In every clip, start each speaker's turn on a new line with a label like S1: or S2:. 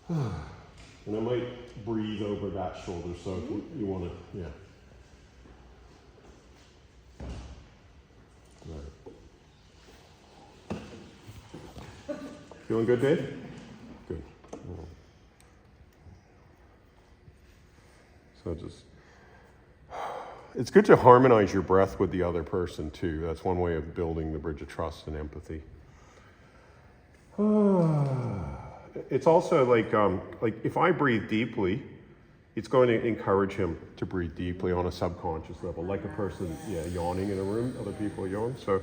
S1: And I might breathe over that shoulder, so if you want to, yeah. Right. Feeling good, Dave? Good. So just, it's good to harmonize your breath with the other person too. That's one way of building the bridge of trust and empathy. It's also like if I breathe deeply, it's going to encourage him to breathe deeply on a subconscious level, like a person, yawning in a room, other people yawn. So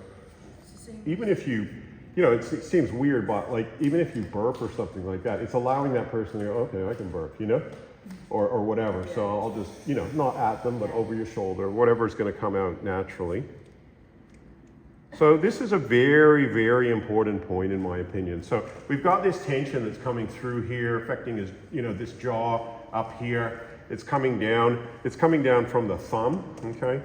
S1: even if you know, it seems weird, but like even if you burp or something like that, it's allowing that person to go, okay, I can burp, you know, or whatever. So I'll just, you know, not at them, but over your shoulder, whatever's going to come out naturally. So this is a very, very important point in my opinion. So we've got this tension that's coming through here, affecting his, you know, this jaw up here. It's coming down. It's coming down from the thumb, okay?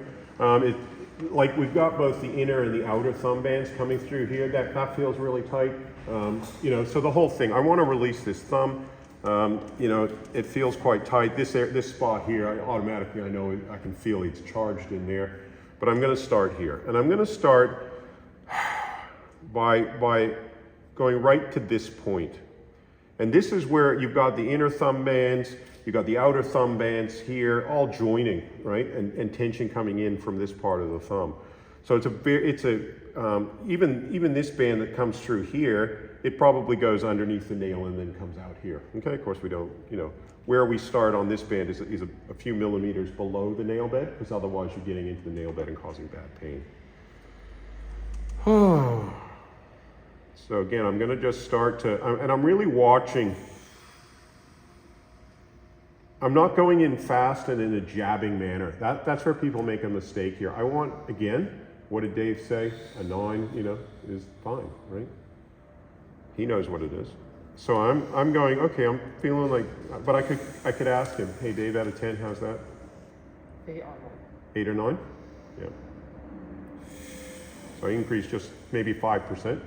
S1: Like we've got both the inner and the outer thumb bands coming through here. That feels really tight. You know, so the whole thing, I want to release this thumb. You know, it feels quite tight. This spot here, I know I can feel it's charged in there. But I'm going to start here. And I'm going to start by going right to this point. And this is where you've got the inner thumb bands, you've got the outer thumb bands here, all joining, right? And tension coming in from this part of the thumb. So even this band that comes through here, it probably goes underneath the nail and then comes out here. Okay, of course we don't, you know, where we start on this band is a few millimeters below the nail bed, because otherwise you're getting into the nail bed and causing bad pain. So again, I'm going to just start to, and I'm really watching. I'm not going in fast and in a jabbing manner. That's where people make a mistake here. I want, again, what did Dave say? A 9, you know, is fine, right? He knows what it is. So I'm going, okay, I'm feeling like, but I could ask him, hey Dave, out of 10, how's that? 8 or 9? Yeah. So I increase just maybe 5%,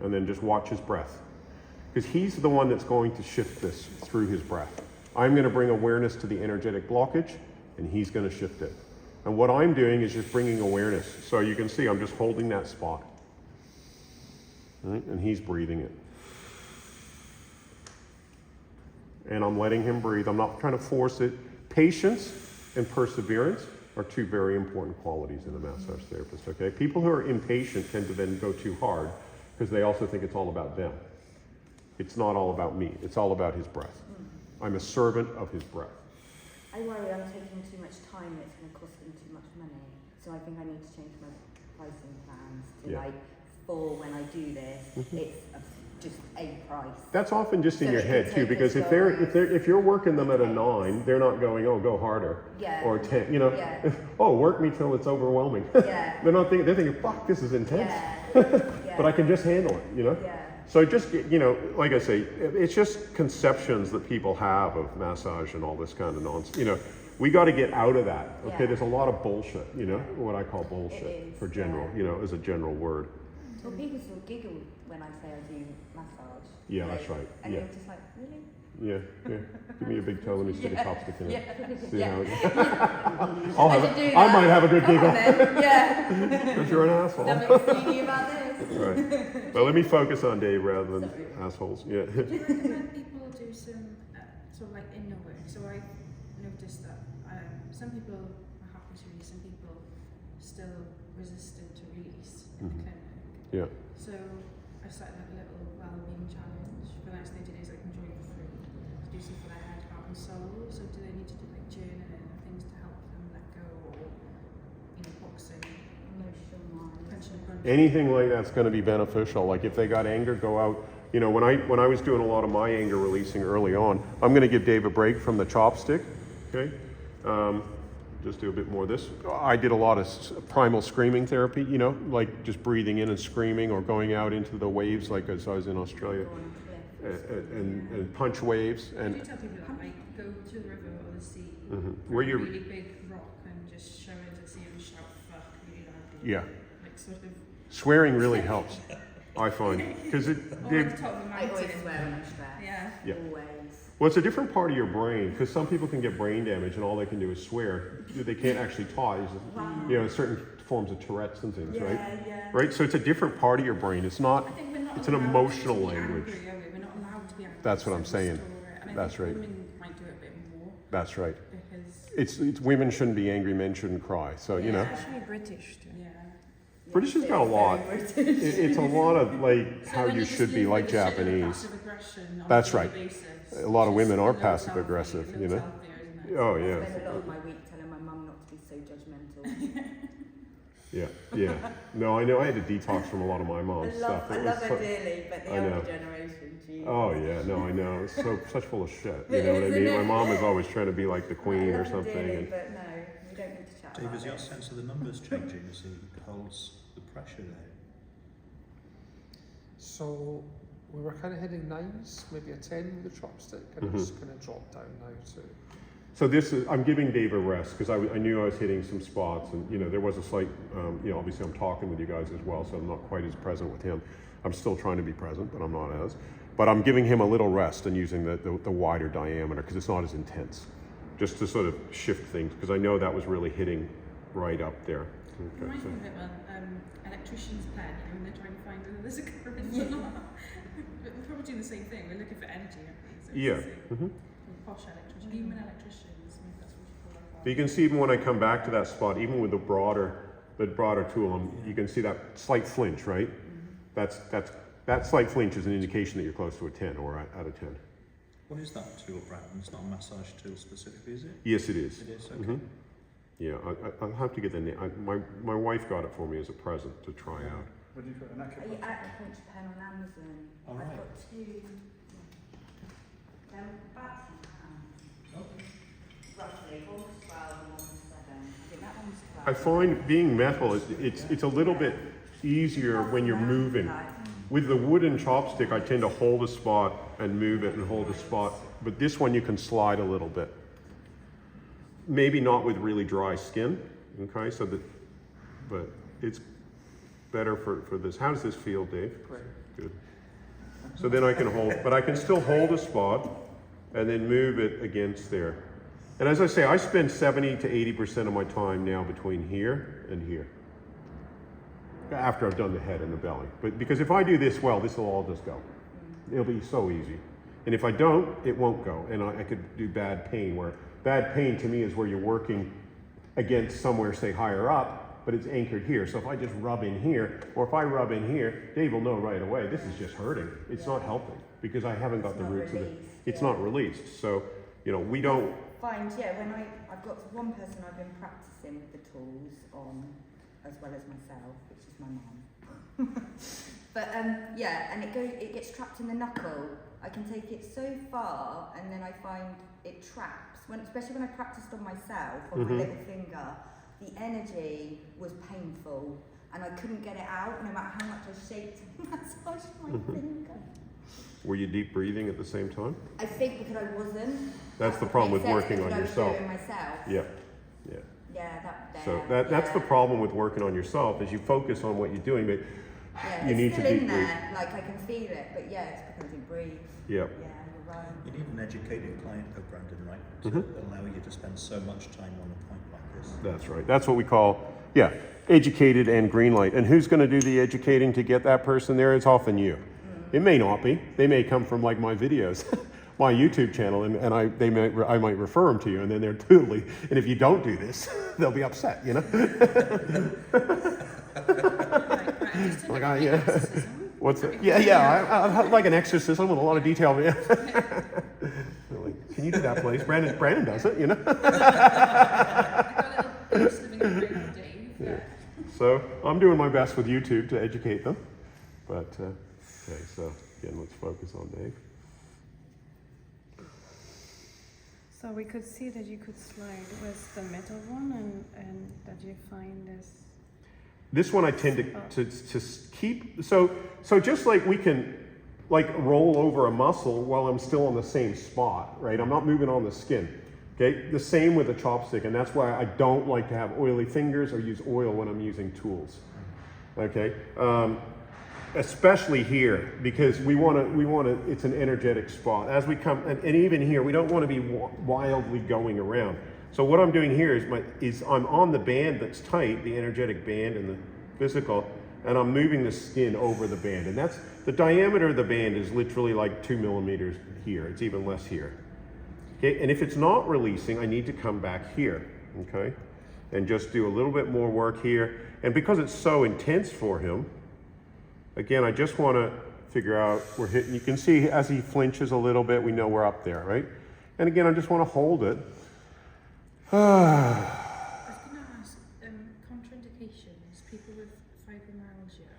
S1: and then just watch his breath. Because he's the one that's going to shift this through his breath. I'm going to bring awareness to the energetic blockage, and he's going to shift it. And what I'm doing is just bringing awareness. So you can see I'm just holding that spot. Right? And he's breathing it. And I'm letting him breathe. I'm not trying to force it. Patience and perseverance are two very important qualities in a massage therapist, okay? People who are impatient tend to then go too hard because they also think it's all about them. It's not all about me. It's all about his breath. I'm a servant of his breath.
S2: I worry I'm taking too much time and it's going to cost them too much money. So I think I need to change my pricing plans to like, for when I do this, it's just a price. That's
S1: often just in your head too, because if you're working them at a 9, they're not going, oh, go harder, or 10, you know, oh, work me till it's overwhelming. They're not thinking, they're thinking, fuck, this is intense, but I can just handle it, you know. So just, you know, like I say, it's just conceptions that people have of massage and all this kind of nonsense. You know, we got to get out of that. Okay, there's a lot of bullshit, you know, what I call bullshit for general, you know, as a general word.
S2: Well, people still giggle when I say I do massage.
S1: Yeah, that's right.
S2: And you're just like, really?
S1: Yeah. Give me a big toe, let me stick a chopstick in it. See how it goes. I might have a good giggle. Because you're an asshole.
S2: Nothing sneaky about this.
S1: Right. Well, let me focus on Dave rather than assholes. Yeah.
S3: Do you recommend people do some sort of like inner work? So I noticed that some people are happy to release, some people still resistant to release in the clinic.
S1: Yeah.
S3: So I started like a little well-being challenge for the next 30 days I can join for free. To do something for their head, heart and soul. So do they need to do like journaling and things to help them let go, or boxing?
S1: Anything like that's going to be beneficial. Like if they got anger, go out. You know, when I was doing a lot of my anger releasing early on, I'm going to give Dave a break from the chopstick. Okay, just do a bit more of this. I did a lot of primal screaming therapy. You know, like just breathing in and screaming, or going out into the waves, like as I was in Australia, and punch waves. And
S3: I do tell people that, like, go to the river or the sea,
S1: where you
S3: really big rock, and just show it to sea and shout fuck really loudly.
S1: Yeah.
S3: Like sort of.
S1: Swearing really helps. I find, because it,
S3: Or at the top of a
S2: I always
S3: mountain.
S2: swear when I'm stressed.
S3: Yeah.
S1: Yeah.
S2: Always.
S1: well, it's a different part of your brain, because some people can get brain damage and all they can do is swear. They can't actually talk. You know, certain forms of Tourette's and things, right?
S2: Yeah.
S1: Right? So it's a different part of your brain. It's not,
S3: I think we're not
S1: it's an
S3: allowed
S1: emotional
S3: to be
S1: language.
S3: Angry, are we? We're not allowed to be angry.
S1: That's what
S3: so
S1: I'm
S3: we
S1: saying.
S3: store it. And I
S1: That's
S3: think
S1: right.
S3: women might do it a bit more
S1: That's right.
S3: because
S1: It's women shouldn't be angry, men shouldn't cry. So, you know,
S4: Especially British too.
S3: yeah.
S1: British has got a lot. It's a lot of like how
S3: when
S1: you
S3: just
S1: should be
S3: live
S1: like
S3: with a shit ton of
S1: Japanese.
S3: passive aggression on
S1: That's
S3: daily
S1: right.
S3: basis,
S1: A lot of
S3: it's
S1: women
S3: just
S1: are
S3: a little
S1: passive
S3: healthy,
S1: aggressive,
S3: a
S1: you
S3: little
S1: know?
S3: healthier, isn't it?
S1: Oh
S2: I
S1: yeah,
S2: spend a lot of my week telling my mum not to be so judgmental.
S1: yeah. No, I know. I had to detox from a lot of my mom's stuff.
S2: I
S1: It
S2: love
S1: was
S2: her
S1: so-
S2: dearly, but the
S1: I know.
S2: elder generation, geez.
S1: Oh yeah, no, I know. It's so such full of shit. You
S2: It
S1: know what I
S2: is,
S1: mean?
S2: isn't
S1: My
S2: it?
S1: mom was always trying to be like the queen
S2: I
S1: or
S2: love her
S1: something.
S2: dearly,
S1: And
S2: but no, we don't need to chat
S5: Dave,
S2: about
S5: is your
S2: it.
S5: sense of the numbers changing as he holds the pressure there?
S4: So we were kind of hitting 9s, maybe a 10 with the chopstick, and it's kind of dropped down now to.
S1: so this is, I'm giving Dave a rest because I knew I was hitting some spots, and you know there was a slight, you know, obviously I'm talking with you guys as well, so I'm not quite as present with him. I'm still trying to be present, but I'm not as. But I'm giving him a little rest and using the wider diameter because it's not as intense, just to sort of shift things because I know that was really hitting right up there. Okay,
S3: Reminds
S1: so.
S3: me of it when electricians pen, you know, when they're trying to find whether there's a current or not. We're probably doing the same thing. We're looking for energy, aren't we? So it's
S1: Yeah.
S3: the same.
S1: Mhm.
S3: Posh electricians, human electricians. Maybe that's what you call our
S1: So you can see even when I come back to that spot, even with the broader tool, you can see that slight flinch, right? That slight flinch is an indication that you're close to a 10 or out of 10.
S5: What is that tool, Brandon? It's not a massage tool specifically, is it?
S1: Yes, it is.
S5: It is, okay.
S1: Mhm. Yeah, I'll have to get the name. My wife got it for me as a present to try out.
S6: What do you put an
S2: Are you
S6: acupuncture?
S2: acupuncture pen on Amazon?
S5: All
S2: I've
S5: right.
S2: got two. They're about £10. Roughly, one was 12 and one was 7. I think that one was 12.
S1: I find being metal, it's a little bit easier when you're moving. With the wooden chopstick, I tend to hold a spot and move it and hold a spot. But this one, you can slide a little bit. Maybe not with really dry skin, okay? So that, but it's better for this. How does this feel, Dave?
S4: Great.
S1: Good. So then I can hold, but I can still hold a spot and then move it against there. And as I say, I spend 70 to 80% of my time now between here and here. After I've done the head and the belly. But because if I do this well, this will all just go. It'll be so easy. And if I don't, it won't go. And I could do bad pain, where bad pain to me is where you're working against somewhere, say higher up, but it's anchored here. So if I just rub in here, or if I rub in here, Dave will know right away, this is just hurting. It's not helping because I haven't got
S2: It's
S1: the
S2: not
S1: roots of it.
S2: released,
S1: It's
S2: yeah.
S1: not released. So, you know, we don't,
S2: Find, yeah, when I've got one person I've been practicing with the tools on, as well as myself, which is my mum. But yeah, and it gets trapped in the knuckle. I can take it so far, and then I find it traps. Especially when I practiced on myself, on my little finger, the energy was painful, and I couldn't get it out, no matter how much I shaped and massaged my finger.
S1: were you deep breathing at the same time?
S2: I think because I wasn't.
S1: That's the problem with
S2: Makes sense,
S1: working on
S2: because I was
S1: yourself.
S2: doing myself.
S1: Yeah, yeah.
S2: Yeah, that.
S1: So
S2: there,
S1: that's the
S2: yeah.
S1: problem with working on yourself is you focus on what you're doing, but
S2: Yeah,
S1: you
S2: it's
S1: need to
S2: still in
S1: deep breathe.
S2: there, like I can feel it, but yeah, it's because I didn't breathe.
S1: Yeah.
S2: Yeah, you're right.
S5: You need an educated client, though, Brandon, right? To allow you to spend so much time on a point like this.
S1: That's right. That's what we call, yeah, educated and green light. And who's going to do the educating to get that person there? It's often you. It may not be. They may come from like my videos, my YouTube channel, and I might refer them to you, and then they're totally. And if you don't do this, they'll be upset. You know. Like yeah. What's it? Yeah. I like an exorcism with a lot of detail. Yeah. Like, can you do that, please? Brandon does it. You know.
S3: I've got a little piece living in the brain, Dave. Yeah.
S1: So I'm doing my best with YouTube to educate them. But okay, so again, let's focus on Dave.
S4: So we could see that you could slide with the metal one, and that you find this.
S1: This one I tend to keep, so just like we can like roll over a muscle while I'm still on the same spot, right? I'm not moving on the skin, okay? The same with a chopstick, and that's why I don't like to have oily fingers or use oil when I'm using tools, okay? especially here, because we want to, it's an energetic spot. As we come, and even here, we don't want to be wildly going around. So what I'm doing here is I'm on the band that's tight, the energetic band and the physical, and I'm moving the skin over the band. And that's, the diameter of the band is literally like 2 millimeters here. It's even less here. Okay, and if it's not releasing, I need to come back here, okay? And just do a little bit more work here. And because it's so intense for him, again, I just want to figure out, we're hitting, you can see as he flinches a little bit, we know we're up there, right? And again, I just want to hold it.
S3: I was going to ask, contraindications, people with fibromyalgia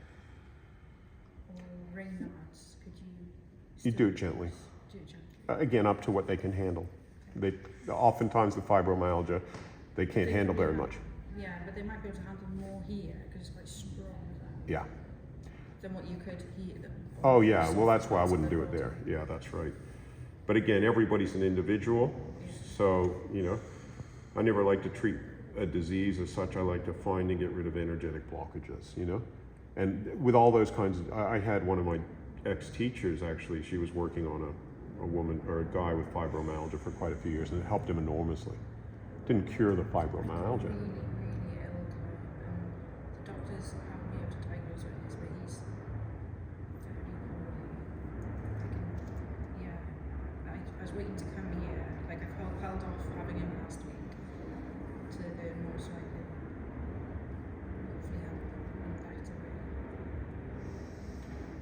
S3: or Raynaud's, could you...
S1: You do it gently.
S3: Do it gently.
S1: Again, up to what they can handle. They oftentimes the fibromyalgia, they can't handle very much.
S3: Yeah, but they might be able to handle more here because it's quite strong
S1: Yeah.
S3: than what you could here.
S1: Oh yeah, well that's why I wouldn't do it there. Yeah, that's right. But again, everybody's an individual, so, you know, I never like to treat a disease as such. I like to find and get rid of energetic blockages, you know? And with all those kinds of, I had one of my ex-teachers actually, she was working on a woman or a guy with fibromyalgia for quite a few years, and it helped him enormously. Didn't cure the fibromyalgia.
S3: Really, really ill. The doctors haven't been able to diagnose what it is, but he's very poorly. Yeah. I was waiting to come here. Like I've held off having him last week to learn more so I can hopefully help him in a better way.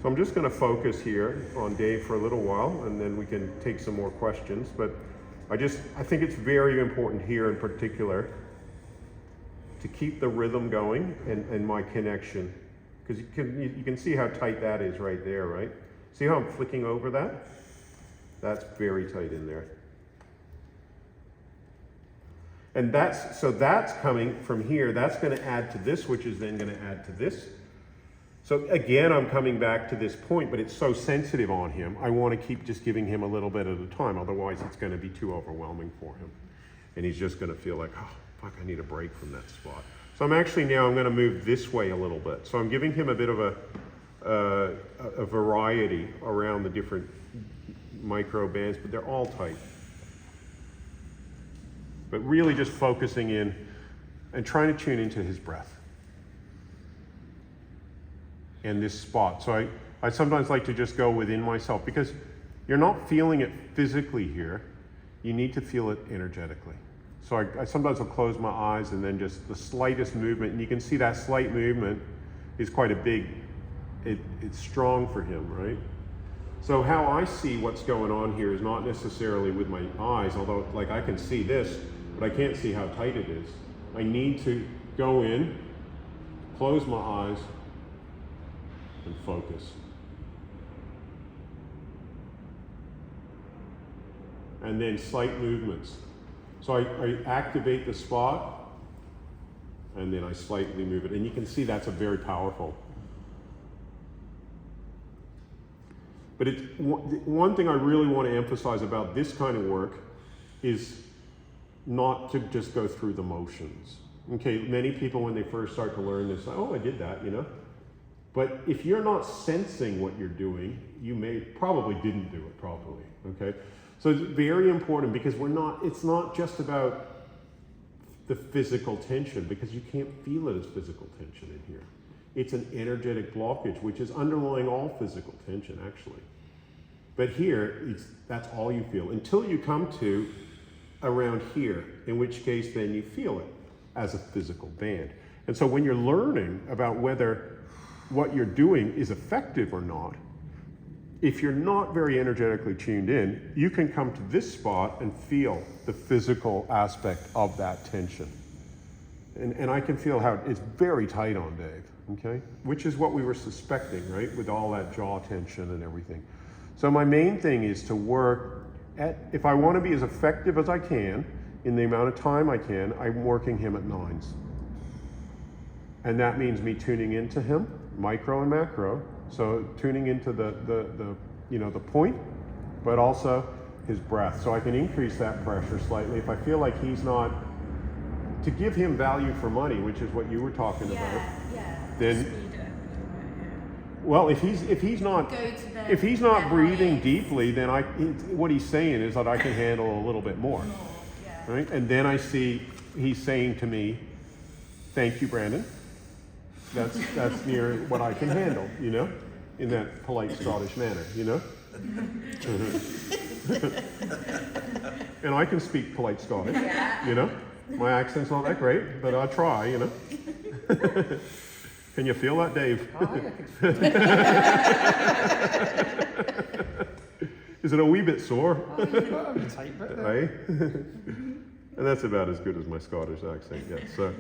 S1: So I'm just going to focus here on Dave for a little while, and then we can take some more questions. But I think it's very important here in particular to keep the rhythm going and my connection, because you can see how tight that is right there, right? See how I'm flicking over that? That's very tight in there. And that's coming from here. That's going to add to this, which is then going to add to this. So again, I'm coming back to this point, but it's so sensitive on him. I want to keep just giving him a little bit at a time. Otherwise, it's going to be too overwhelming for him. And he's just going to feel like, oh, fuck, I need a break from that spot. So I'm going to move this way a little bit. So I'm giving him a bit of a variety around the different micro bands, but they're all tight. But really just focusing in and trying to tune into his breath and this spot. So I sometimes like to just go within myself, because you're not feeling it physically here. You need to feel it energetically. So I sometimes will close my eyes and then just the slightest movement, and you can see that slight movement is quite a big, it's strong for him, right? So how I see what's going on here is not necessarily with my eyes, although like I can see this, but I can't see how tight it is. I need to go in, close my eyes, and focus. And then slight movements. So I activate the spot, and then I slightly move it. And you can see that's a very powerful. But one thing I really want to emphasize about this kind of work is not to just go through the motions. Okay, many people when they first start to learn this, oh, I did that, you know? But if you're not sensing what you're doing, you probably didn't do it properly, okay? So it's very important, because it's not just about the physical tension, because you can't feel it as physical tension in here. It's an energetic blockage, which is underlying all physical tension, actually. But here, that's all you feel, until you come to around here, in which case then you feel it as a physical band. And so when you're learning about whether what you're doing is effective or not, if you're not very energetically tuned in, you can come to this spot and feel the physical aspect of that tension. And I can feel how it's very tight on Dave, okay? Which is what we were suspecting, right? With all that jaw tension and everything. So my main thing is to work if I want to be as effective as I can in the amount of time I can, I'm working him at 9s. And that means me tuning into him, micro and macro. So tuning into the point, but also his breath. So I can increase that pressure slightly if I feel like he's not, to give him value for money, which is what you were talking about.
S2: Yeah.
S1: Then, Well, if he's not
S2: go to the
S1: if he's not
S2: their
S1: breathing
S2: highest.
S1: deeply, then what he's saying is that I can handle a little bit more,
S2: Yeah.
S1: right? And then I see he's saying to me, "Thank you, Brandon. That's near what I can handle," you know, in that polite Scottish manner, you know. And I can speak polite Scottish, you know. My accent's not that great, but I try, you know. Can you feel that, Dave? Is it a wee bit sore? Right? And that's about as good as my Scottish accent gets. So,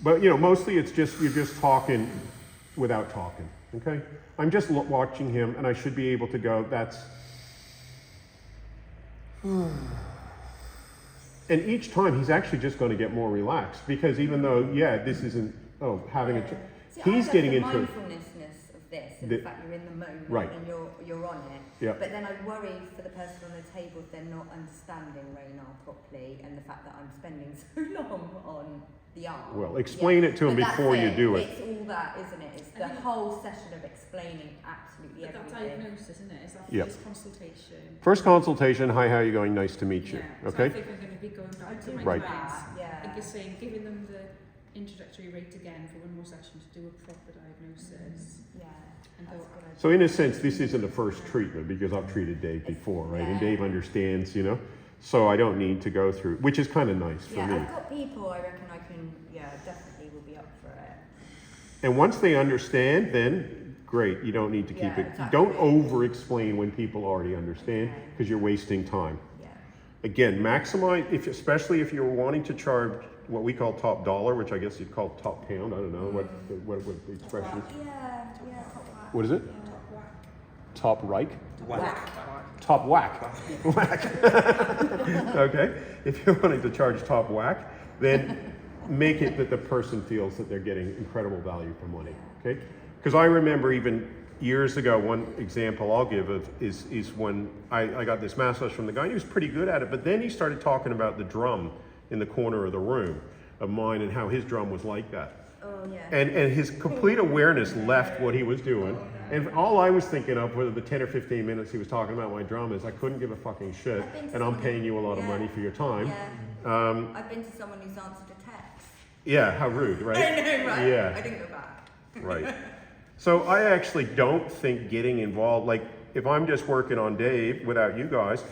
S1: but you know, mostly it's just you're just talking without talking. Okay, I'm just watching him, and I should be able to go. That's. And each time he's actually just going to get more relaxed because even though, yeah, this isn't, having a,
S2: See,
S1: he's
S2: I
S1: getting
S2: the
S1: into it.
S2: mindfulness of this and
S1: The-
S2: the fact you're in the moment
S1: Right.
S2: and you're on it.
S1: Yeah.
S2: But then I worry for the person on the table if they're not understanding Raynor properly and the fact that I'm spending so long on the arm.
S1: Well, explain it to him
S2: But that's
S1: before you do it.
S2: It's all that, isn't it? It's the whole session of explaining absolutely
S3: But that
S2: everything.
S3: diagnosis, isn't it? Is that
S1: Yep.
S3: first consultation?
S1: First consultation, hi, how are you going? Nice to meet you.
S3: Yeah. So I
S1: Okay?
S3: think I'm going to be going back to my
S1: Right.
S3: clients.
S2: Yeah.
S3: Like you're saying, giving them the introductory rate again for one more session to do a proper diagnosis.
S2: Yeah.
S3: And
S2: That's
S3: go,
S2: a good idea.
S1: So in a sense, this isn't the first treatment because I've treated Dave before, right? And
S2: Yeah.
S1: Dave understands, you know? So I don't need to go through, which is kind of nice for
S2: Yeah,
S1: me.
S2: I've got people I reckon I can, definitely will be up for it.
S1: And once they understand, then great. You don't need to keep
S2: Yeah,
S1: it.
S2: exactly.
S1: Don't over-explain when people already understand
S2: Okay.
S1: because you're wasting time.
S2: Yeah.
S1: Again, maximize, especially if you're wanting to charge what we call top dollar, which I guess you'd call top pound. I don't know what the expression is.
S2: Yeah, top whack.
S1: What is it? Top Reich?
S5: Whack.
S1: Top whack. Whack. Okay. If you're wanting to charge top whack, then make it that the person feels that they're getting incredible value for money. Okay? Because I remember even years ago, one example I'll give of is when I got this massage from the guy. He was pretty good at it, but then he started talking about the drum in the corner of the room of mine and how his drum was like that.
S2: Oh, yeah.
S1: And his complete awareness left what he was doing. And all I was thinking of for the 10 or 15 minutes he was talking about my drum is I couldn't give a fucking shit.
S2: I've been to
S1: And I'm
S2: someone-
S1: paying you a lot of
S2: yeah.
S1: money for your time.
S2: Yeah. I've been to someone who's answered a text.
S1: Yeah, how rude, right?
S2: I know, right?
S1: Yeah.
S2: I didn't go back.
S1: Right. So I actually don't think getting involved, like if I'm just working on Dave without you guys,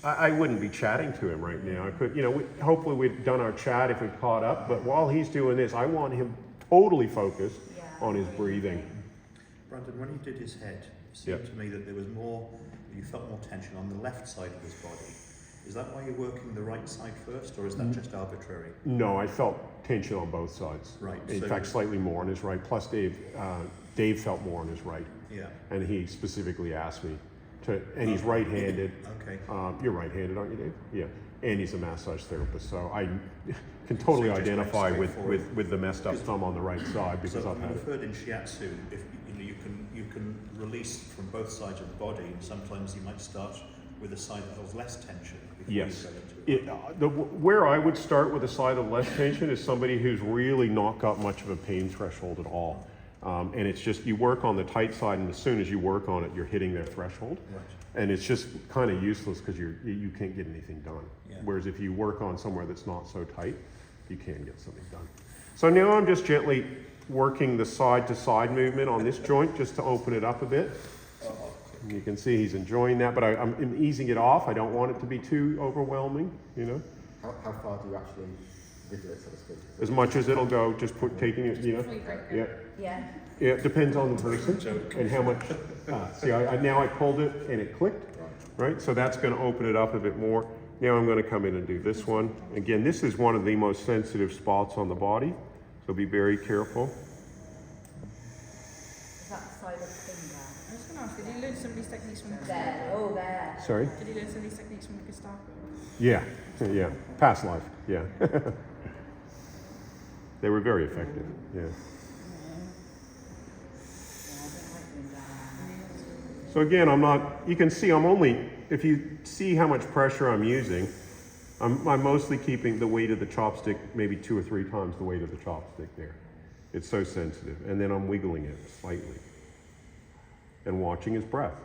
S1: I wouldn't be chatting to him right now. I could, hopefully we've done our chat if we've caught up, but while he's doing this, I want him totally focused
S2: Yeah.
S1: on his breathing.
S5: Brandon, when you did his head, it seemed to me that there was you felt more tension on the left side of his body. Is that why you're working the right side first, or is that just arbitrary?
S1: No, I felt tension on both sides.
S5: Right,
S1: In
S5: so-
S1: fact, slightly more on his right. Plus, Dave felt more on his right,
S5: Yeah.
S1: and he specifically asked me to. And he's right-handed.
S5: Okay.
S1: You're right-handed, aren't you, Dave? Yeah. And he's a massage therapist, so I can totally
S5: So just
S1: identify
S5: went
S1: with,
S5: straight
S1: with, with the messed up thumb on the right side because
S5: So
S1: I've had
S5: you've
S1: it.
S5: heard in Shiatsu, if you can release from both sides of the body, and sometimes you might start with a side that has less tension before
S1: Yes.
S5: you go into it.
S1: Where I would start with a side of less tension is somebody who's really not got much of a pain threshold at all. And it's just, you work on the tight side, and as soon as you work on it, you're hitting their threshold.
S5: Right.
S1: And it's just kind of useless because you can't get anything done.
S5: Yeah.
S1: Whereas if you work on somewhere that's not so tight, you can get something done. So now I'm just gently working the side to side movement on this joint just to open it up a bit. And you can see he's enjoying that, but I'm easing it off. I don't want it to be too overwhelming,
S6: How far do you actually wiggle it, so to speak?
S1: As much as it'll go, just taking it,
S3: before you break it.
S1: Yeah.
S2: Yeah.
S1: Yeah, it depends on the person and how much. See, now I pulled it and it clicked, right? So that's going to open it up a bit more. Now I'm going to come in and do this one. Again, this is one of the most sensitive spots on the body, so be very careful.
S2: Is that the side of the finger?
S3: I was going to ask, did you learn some of these techniques from
S2: There.
S3: Gestapo?
S2: Oh, there.
S1: Sorry?
S3: Did you learn some of these techniques from Gestapo?
S1: Yeah, past life, yeah. They were very effective, yeah. So again, you can see if you see how much pressure I'm using, I'm mostly keeping the weight of the chopstick maybe 2 or 3 times the weight of the chopstick there. It's so sensitive. And then I'm wiggling it slightly and watching his breath.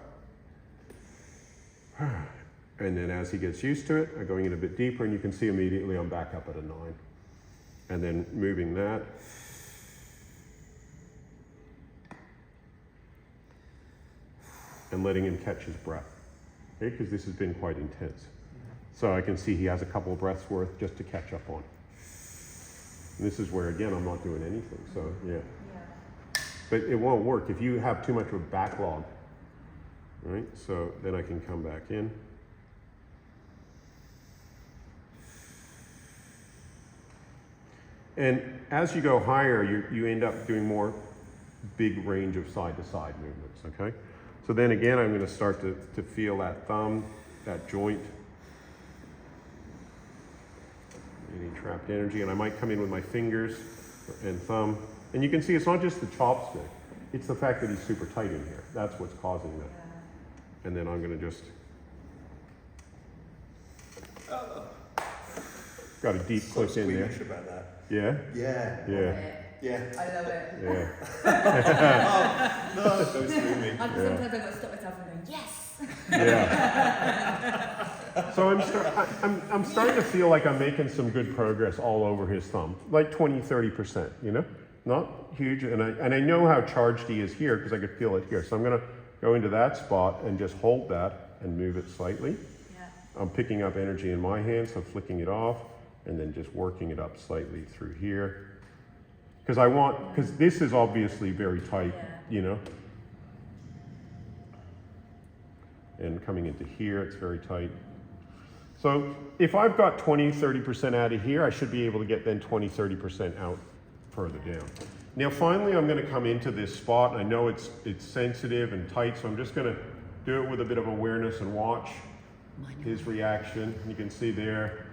S1: And then as he gets used to it, I'm going in a bit deeper, and you can see immediately I'm back up at a 9. And then moving that. And letting him catch his breath, okay? Because this has been quite intense. So I can see he has a couple of breaths worth just to catch up on. And this is where, again, I'm not doing anything, so yeah. But it won't work if you have too much of a backlog, right? So then I can come back in. And as you go higher, you end up doing more big range of side-to-side movements, okay? So then again, I'm going to start to feel that thumb, that joint, any trapped energy, and I might come in with my fingers and thumb. And you can see it's not just the chopstick, it's the fact that he's super tight in here. That's what's causing that. And then I'm going to just... Got a deep click in there.
S5: About that.
S1: Yeah?
S5: Yeah.
S1: Yeah.
S5: Yeah.
S2: I love it.
S1: Yeah.
S5: No, don't screw me.
S2: Sometimes I've got to stop myself and go, yes!
S1: Yeah. So I'm starting to feel like I'm making some good progress all over his thumb, like 20-30%, you know? Not huge, and I know how charged he is here because I could feel it here. So I'm going to go into that spot and just hold that and move it slightly.
S2: Yeah.
S1: I'm picking up energy in my hand, so flicking it off and then just working it up slightly through here. Because this is obviously very tight, you know? And coming into here, it's very tight. So if I've got 20-30% out of here, I should be able to get then 20-30% out further down. Now finally I'm going to come into this spot, and I know it's sensitive and tight, so I'm just going to do it with a bit of awareness and watch his reaction. You can see there,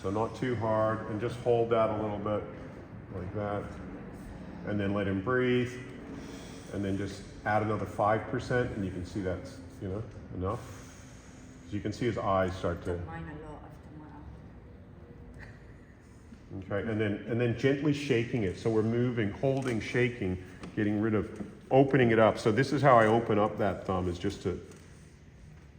S1: so not too hard, and just hold that a little bit like that, and then let him breathe, and then just add another 5%, and you can see that's, you know, enough. So you can see his eyes start to...
S2: Mine a lot, I've done mine.
S1: Okay, and then gently shaking it. So we're moving, holding, shaking, getting rid of, opening it up. So this is how I open up that thumb, is just to,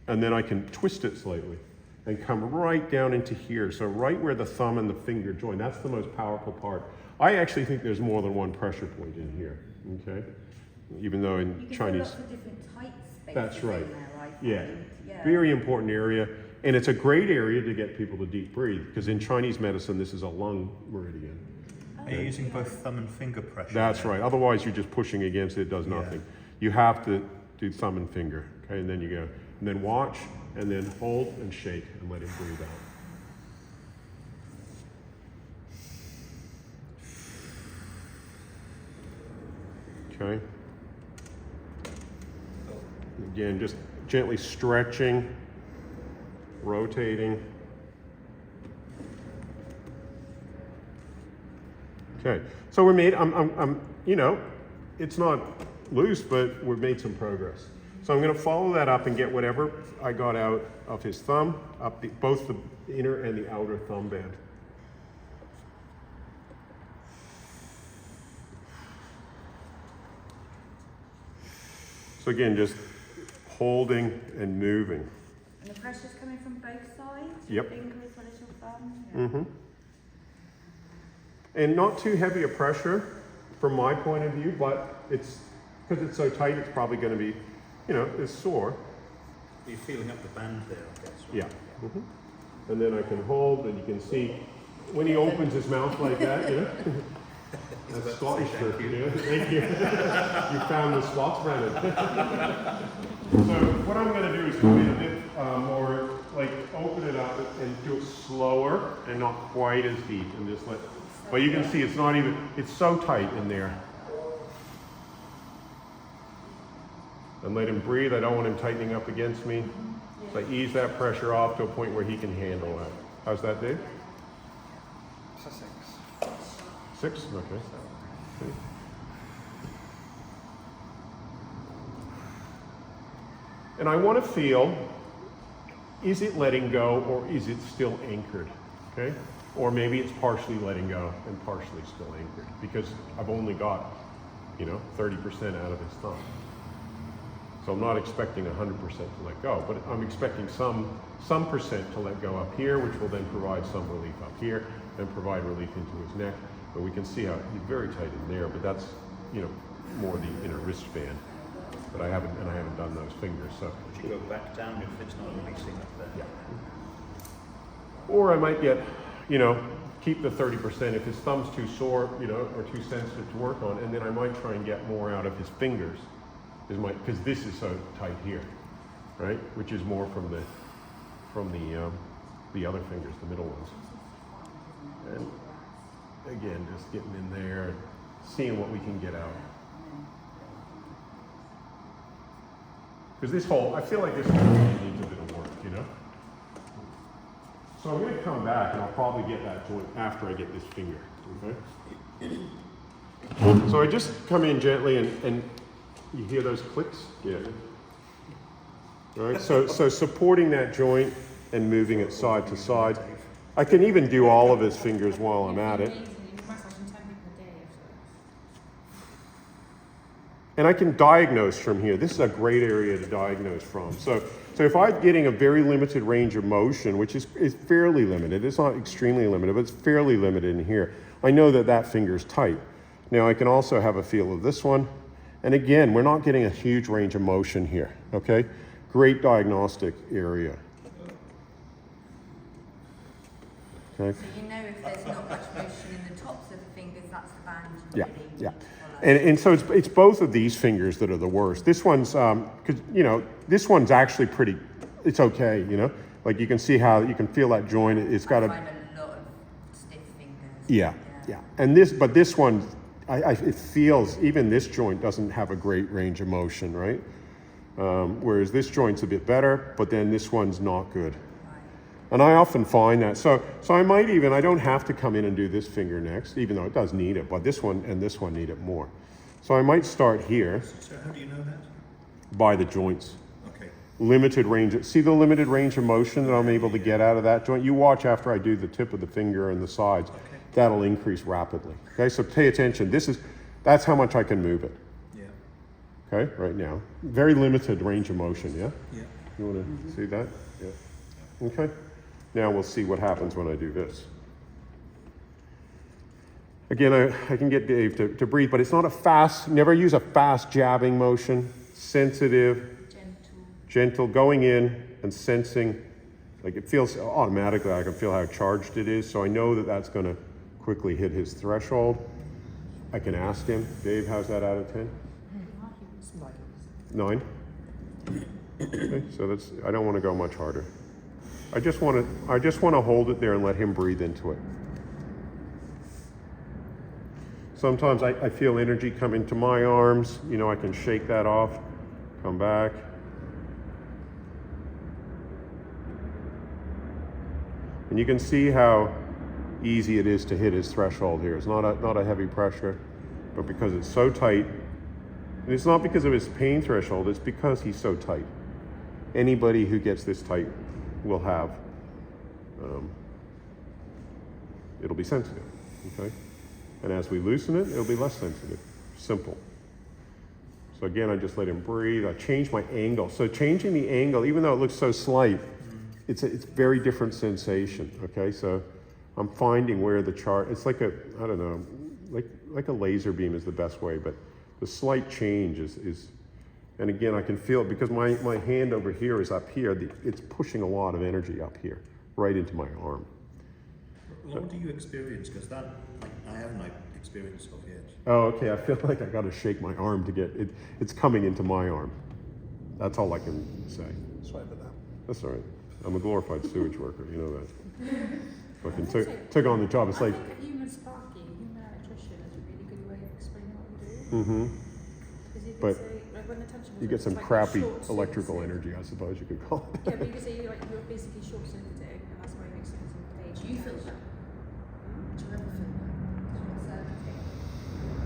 S1: and then I can twist it slightly and come right down into here. So right where the thumb and the finger join, that's the most powerful part. I actually think there's more than one pressure point in here, okay? Even though in
S2: You can
S1: Chinese...
S2: lots of different tight spaces
S1: That's right.
S2: in there, I find.
S1: Yeah.
S2: Yeah.
S1: Very important area. And it's a great area to get people to deep breathe, because in Chinese medicine, this is a lung meridian.
S5: Are you using both thumb and finger pressure?
S1: That's
S5: there?
S1: right. Otherwise, you're just pushing against it, it does nothing. You have to do thumb and finger, okay? And then you go. And then watch, and then hold and shake, and let him breathe out. Okay? Again, just gently stretching, rotating. Okay, so we're made, you know, it's not loose, but we've made some progress. So I'm going to follow that up and get whatever I got out of his thumb, up both the inner and the outer thumb band. So again, just holding and moving.
S2: And the pressure's coming from both sides?
S1: Yep.
S2: Your finger as well as your thumb?
S1: Mm-hmm. And not too heavy a pressure from my point of view, but it's, because it's so tight, it's probably going to be, you know, it's sore.
S5: You're feeling up the band there, I guess. Right?
S1: Yeah. Mm-hmm. And then I can hold, and you can see when he opens his mouth like that, you know. That's Scottish for you. Thank you. You found the spots, Brandon. So what I'm going to do is come in a bit more, like open it up and do it slower and not quite as deep, and just let. But you can see it's not even. It's so tight in there. And let him breathe. I don't want him tightening up against me. So I ease that pressure off to a point where he can handle that. How's that, Dave?
S6: It's a 6.
S1: 6? Okay. And I want to feel, is it letting go or is it still anchored? Okay? Or maybe it's partially letting go and partially still anchored because I've only got, 30% out of his thumb. So I'm not expecting 100% to let go, but I'm expecting some percent to let go up here, which will then provide some relief up here and provide relief into his neck. But we can see how he's very tight in there, but that's, more the inner wristband. But I haven't done those fingers, so.
S5: Would you go back down if it's not releasing up there?
S1: Yeah. Or I might get, keep the 30% if his thumb's too sore, or too sensitive to work on, and then I might try and get more out of his fingers, because this is so tight here, right? Which is more from the other fingers, the middle ones. And again, just getting in there and seeing what we can get out. Because I feel like this whole really needs a bit of work, So I'm going to come back and I'll probably get that joint after I get this finger, okay? So I just come in gently and you hear those clicks? Yeah. All right, so supporting that joint and moving it side to side. I can even do all of his fingers while I'm at it. And I can diagnose from here. This is a great area to diagnose from. So if I'm getting a very limited range of motion, which is fairly limited, it's not extremely limited, but it's fairly limited in here, I know that finger's tight. Now I can also have a feel of this one. And again, we're not getting a huge range of motion here, okay? Great diagnostic area. Okay.
S2: So if there's not much motion in the tops of the fingers, that's the band
S1: Yeah,
S2: really
S1: yeah.
S2: follow.
S1: And so it's both of these fingers that are the worst. This one's, because, this one's actually pretty, it's okay, Like you can see how, you can feel that joint, it's got
S2: I
S1: a...
S2: find a lot of stiff fingers.
S1: Yeah. And this one, it feels, even this joint doesn't have a great range of motion, right? Whereas this joint's a bit better, but then this one's not good. And I often find that. So I might even, I don't have to come in and do this finger next, even though it does need it, but this one and this one need it more. So I might start here.
S5: So how do you know that?
S1: By the joints.
S5: Okay.
S1: Limited range. See the limited range of motion that I'm able to get out of that joint? You watch after I do the tip of the finger and the sides.
S5: Okay.
S1: That'll increase rapidly. Okay, so pay attention. That's how much I can move it.
S5: Yeah.
S1: Okay, right now. Very limited range of motion, yeah?
S5: Yeah.
S1: You want to see that? Yeah. Okay. Now we'll see what happens when I do this. Again, I can get Dave to breathe, but it's not a fast, never use a fast jabbing motion. Sensitive, gentle, going in and sensing. Like it feels automatically, I can feel how charged it is, so I know that that's going to quickly hit his threshold. I can ask him, Dave, how's that out of 10? 9? Okay, so I don't want to go much harder. I just want to hold it there and let him breathe into it. Sometimes I feel energy come into my arms. I can shake that off, come back. And you can see how easy it is to hit his threshold here. It's not a heavy pressure, but because it's so tight, and it's not because of his pain threshold, it's because he's so tight. Anybody who gets this tight will have, it'll be sensitive, okay? And as we loosen it, it'll be less sensitive. Simple. So again, I just let him breathe. I change my angle. So changing the angle, even though it looks so slight, it's very different sensation, okay? So I'm finding where the chart, it's like like a laser beam is the best way, but the slight change is and again, I can feel it because my hand over here is up here. It's pushing a lot of energy up here, right into my arm.
S5: What do you experience? Because that, I haven't experienced of yet.
S1: Oh, okay. I feel like I got to shake my arm to get it. It's coming into my arm. That's all I can say.
S5: Sorry about that.
S1: That's all right. I'm a glorified sewage worker. You know that. Fucking took on the job. It's like.
S3: I think human sparking, human electrician is a really good way of explaining what you do.
S1: Mm-hmm.
S3: Because you could
S1: But
S3: say, like when the tension was
S1: you get
S3: it's
S1: some
S3: like
S1: crappy
S3: short
S1: electrical
S3: circuiting.
S1: energy, I suppose you could call it.
S3: Yeah, but you could say you're basically short circuiting, and that's why it makes sense in the page.
S7: Do you feel that? Do you ever feel that?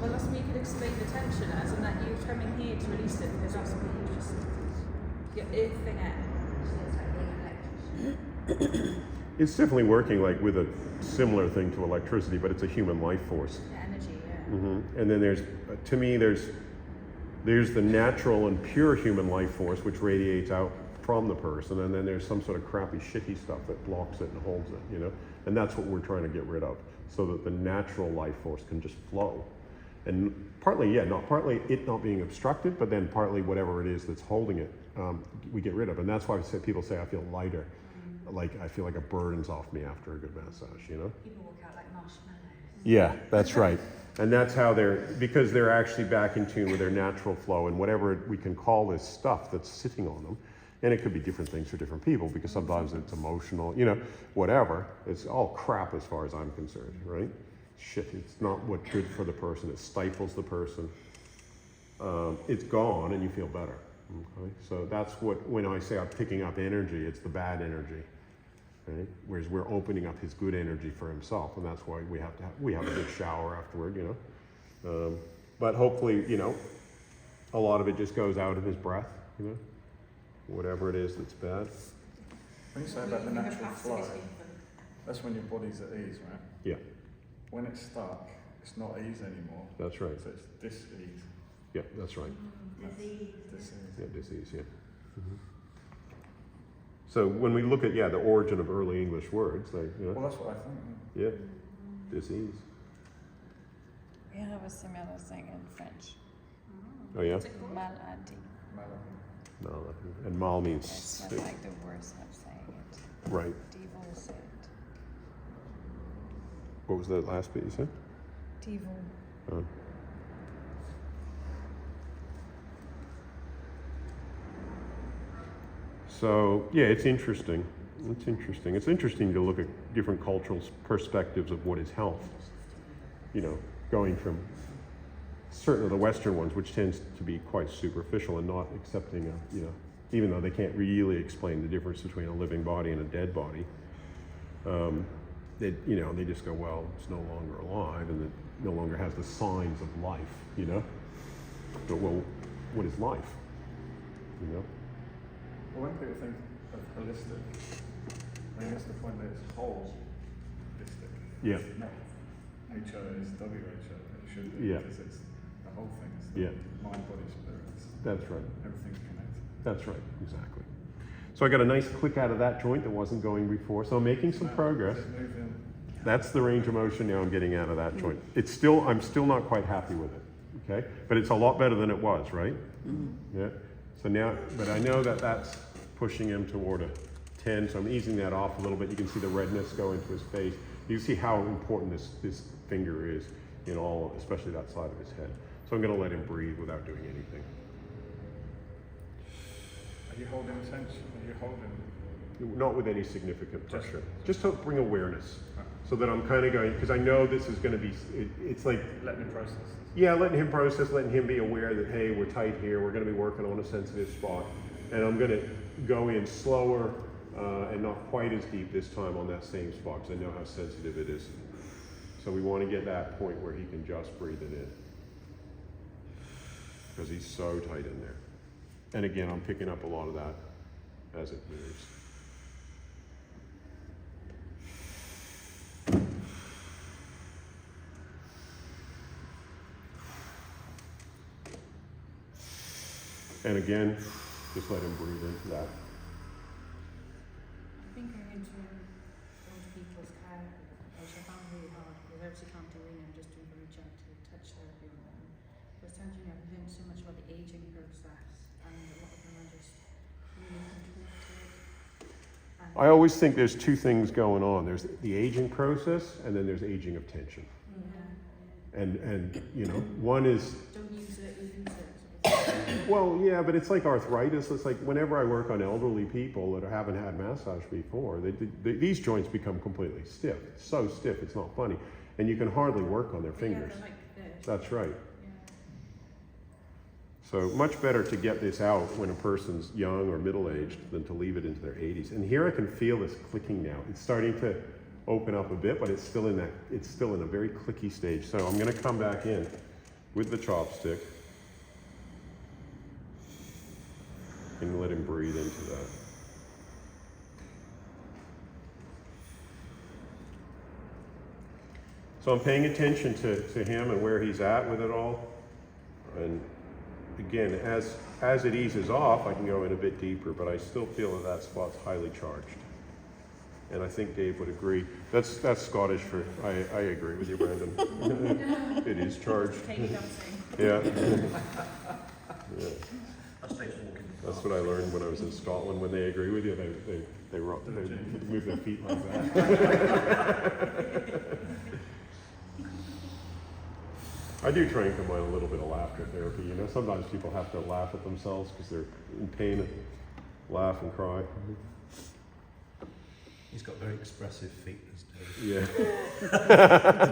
S3: Well, that's what you could explain the tension as, and that you're coming here to release it because that's what you just you're earthing it.
S1: It's definitely working like with a similar thing to electricity, but it's a human life force.
S3: The energy, yeah.
S1: And then there's, to me, there's the natural and pure human life force which radiates out from the person, and then there's some sort of crappy, shitty stuff that blocks it and holds it, you know? And that's what we're trying to get rid of, so that the natural life force can just flow. And partly, partly it not being obstructed, but then partly whatever it is that's holding it, we get rid of. And that's why people say I feel lighter, like I feel like a burden's off me after a good massage, you know?
S2: People walk out like marshmallows.
S1: Yeah, that's right. And that's how because they're actually back in tune with their natural flow and whatever we can call this stuff that's sitting on them. And it could be different things for different people, because sometimes it's emotional, you know, whatever. It's all crap as far as I'm concerned, right? Shit, it's not what's good for the person. It stifles the person. It's gone and you feel better. Okay? So that's when I say I'm picking up energy, it's the bad energy. Right? Whereas we're opening up his good energy for himself, and that's why we have a good shower afterward, you know. But hopefully, you know, a lot of it just goes out of his breath, you know, whatever it is that's bad.
S8: When you say about the natural flow, that's when your body's at ease, right?
S1: Yeah,
S8: When it's stuck, it's not ease anymore.
S1: that's right.
S8: So it's dis-ease.
S1: Yeah, that's right.
S8: Dis-ease.
S1: Yeah, disease. Yeah. So when we look at the origin of early English words, like you know,
S8: Well, that's what I think.
S1: yeah, disease.
S4: We have a similar thing in French.
S1: Oh yeah.
S4: Maladie.
S8: Malady.
S1: No, and mal means
S4: It's not like the worst of saying it.
S1: right.
S4: Divorced.
S1: What was the last bit you said?
S4: Divorce.
S1: So yeah, it's interesting. It's interesting. It's interesting to look at different cultural perspectives of what is health. You know, going from certain of the Western ones, which tends to be quite superficial and not accepting of, you know, even though they can't really explain the difference between a living body and a dead body. They just go, well, it's no longer alive and it no longer has the signs of life, you know? But well, what is life? You know?
S8: Well, when people think of holistic, I guess the point that it's holistic.
S1: Yeah.
S8: Not H-O is W-H-O. It should be,
S1: Yeah.
S8: because it's the whole thing. It's the mind, body, spirit.
S1: That's right.
S8: Everything's connected.
S1: That's right, exactly. So I got a nice click out of that joint that wasn't going before, so I'm making some progress.
S8: Is it moving?
S1: That's the range of motion now I'm getting out of that joint. I'm still not quite happy with it, okay? But it's a lot better than it was, right? Yeah. So now, but I know that that's pushing him toward a 10, so I'm easing that off a little bit. You can see the redness go into his face. You can see how important this finger is in all, especially that side of his head. So I'm gonna let him breathe without doing anything.
S8: Are you holding tension? Are you holding?
S1: Not with any significant pressure. Just to bring awareness. So that I'm kind of going, because I know this is going to be, it's like,
S8: Letting it process.
S1: yeah, letting him process, letting him be aware that, hey, we're tight here, we're going to be working on a sensitive spot. And I'm going to go in slower and not quite as deep this time on that same spot, because I know how sensitive it is. So we want to get that point where he can just breathe it in. Because he's so tight in there. And again, I'm picking up a lot of that as it moves. And again, just let him breathe into that.
S3: I think going into older people's care, which I found really hard, because I obviously can't do it, I'm just doing very gentle touch therapy on them. But essentially I've learned so much about the aging process, and a lot of them are just really contorted.
S1: I always think there's two things going on. There's the aging process, and then there's aging of tension. And you know, one is,
S3: Don't use it, lose it.
S1: well, yeah, but it's like arthritis. It's like whenever I work on elderly people that haven't had massage before, these joints become completely stiff. So stiff, it's not funny. And you can hardly work on their fingers.
S3: Yeah, like this.
S1: That's right.
S3: Yeah.
S1: So much better to get this out when a person's young or middle-aged than to leave it into their 80s. And here I can feel this clicking now. It's starting to open up a bit, but it's still in a very clicky stage. So I'm going to come back in with the chopstick and let him breathe into that. So I'm paying attention to him and where he's at with it all. And again, as it eases off, I can go in a bit deeper, but I still feel that that spot's highly charged. And I think Dave would agree. That's Scottish for, I agree with you, Brandon. It is charged. Yeah. Yeah. That's what I learned when I was in Scotland. When they agree with you, they move their feet like that. I do try and combine a little bit of laughter therapy. You know, sometimes people have to laugh at themselves because they're in pain and laugh and cry.
S5: He's got very expressive feet, this Dave.
S1: Yeah.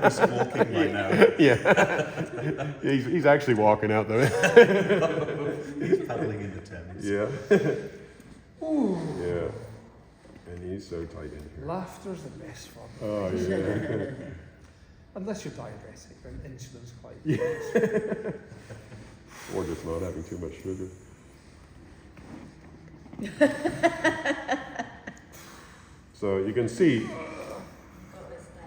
S5: He's walking right now.
S1: Yeah. He's actually walking out though.
S5: He's paddling in the Thames.
S1: Yeah. Yeah. And he's so tight in here.
S9: Laughter's the best fun.
S1: Oh yeah.
S9: Unless you're diabetic, then insulin's quite
S1: Or just not having too much sugar. So you can see,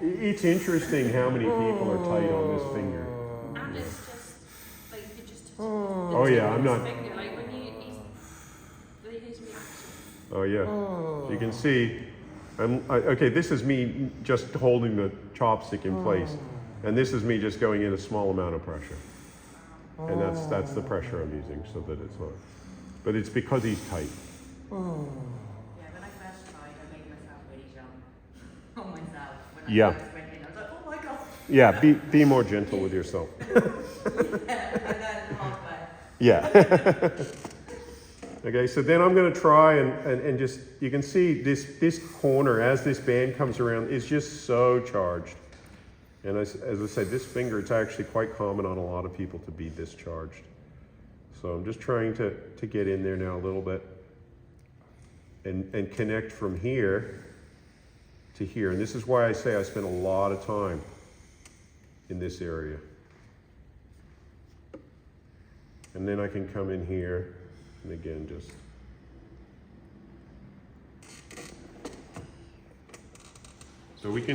S1: it's interesting how many people are tight on this finger.
S3: And it's just like you just.
S1: Oh yeah, I'm not.
S3: Finger, like when his reaction.
S1: Oh yeah. You can see, okay, this is me just holding the chopstick in place. And this is me just going in a small amount of pressure. And that's the pressure I'm using so that it's not. But it's because he's tight.
S2: Yeah, when I first tried, I made myself really jump on myself. When I
S1: Yeah.
S2: first went in, I was like, oh my god.
S1: Yeah, be more gentle with yourself.
S2: And then halfway.
S1: Yeah. Okay, so then I'm going to try and just, you can see this corner as this band comes around is just so charged. And as I said, this finger, it's actually quite common on a lot of people to be discharged. So I'm just trying to get in there now a little bit and connect from here to here. And this is why I say I spend a lot of time in this area. And then I can come in here and again just. So we can